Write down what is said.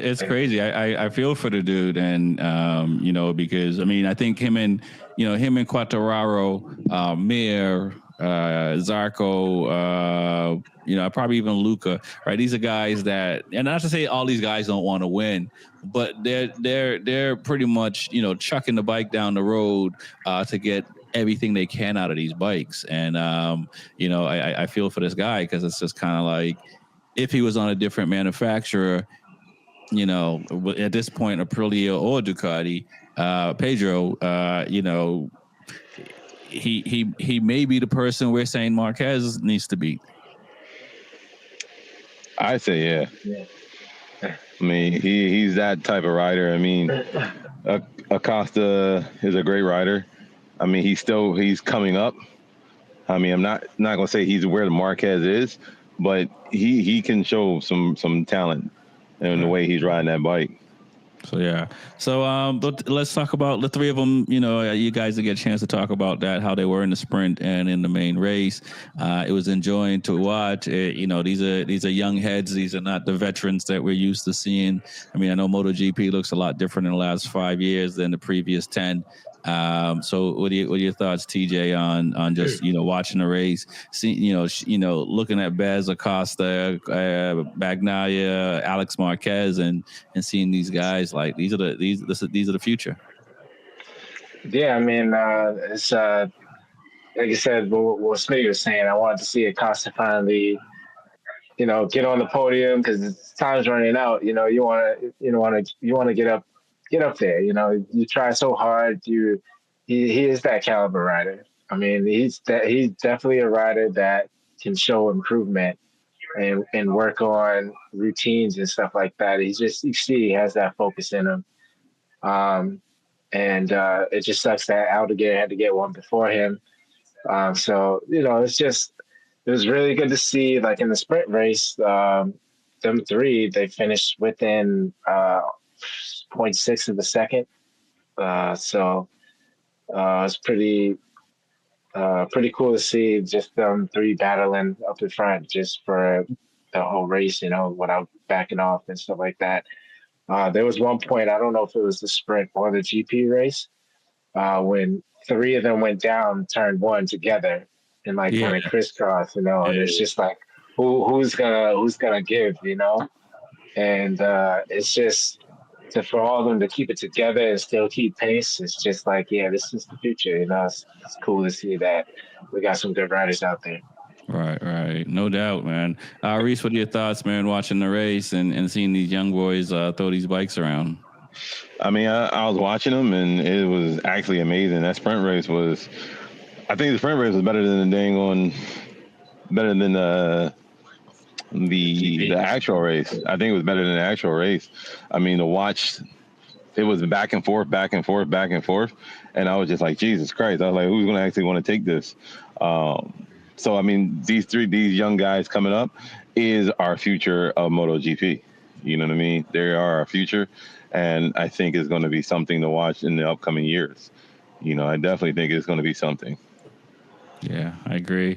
it's crazy. I feel for the dude, and because I mean, I think him and Quattararo, Mir, Zarco, probably even Luca, right? These are guys that, and not to say all these guys don't want to win, but they're pretty much chucking the bike down the road to get everything they can out of these bikes, and I feel for this guy because it's just kind of like if he was on a different manufacturer, at this point, Aprilia or Ducati, Pedro, he may be the person we're saying Marquez needs to beat. I say, yeah. I mean, he's that type of rider. I mean, Acosta is a great rider. I mean, he's coming up. I mean, I'm not gonna say he's where the Marquez is, but he can show some talent in the way he's riding that bike. So yeah. So let's talk about the three of them. You guys will get a chance to talk about that, how they were in the sprint and in the main race. It was enjoying to watch. These are young heads. These are not the veterans that we're used to seeing. I mean, I know MotoGP looks a lot different in the last 5 years than the previous 10. So what are your thoughts, TJ, on just watching the race, looking at Bez, Acosta, Bagnaia, Alex Marquez, and seeing these guys like these are the future. Yeah, I mean, it's like you said, what Smitty was saying. I wanted to see Acosta finally, get on the podium because time's running out. You want to get up there. You try so hard. He is that caliber rider. I mean, he's definitely a rider that can show improvement and work on routines and stuff like that. You see he has that focus in him. And it just sucks that Aldeguer had to get one before him. So it was really good to see, like in the sprint race, them three, they finished within 0.6 of a second. So it's pretty cool to see just them three battling up in front just for the whole race, without backing off and stuff like that. There was one point, I don't know if it was the sprint or the GP race, when three of them went down turn one together and kind of crisscross, and it's just like who's gonna give, and it's just for all of them to keep it together and still keep pace. It's just like, yeah, this is the future. It's cool to see that we got some good riders out there. Right. No doubt, man. Reese, what are your thoughts, man, watching the race and seeing these young boys throw these bikes around? I mean, I was watching them, and it was actually amazing. That sprint race I think the sprint race was better than the actual race. I think it was better than the actual race. I mean, to watch, it was back and forth, and I was just like, Jesus Christ! I was like, who's going to actually want to take this? So, I mean, these young guys coming up is our future of MotoGP. You know what I mean? They are our future, and I think it's going to be something to watch in the upcoming years. I definitely think it's going to be something. Yeah, I agree.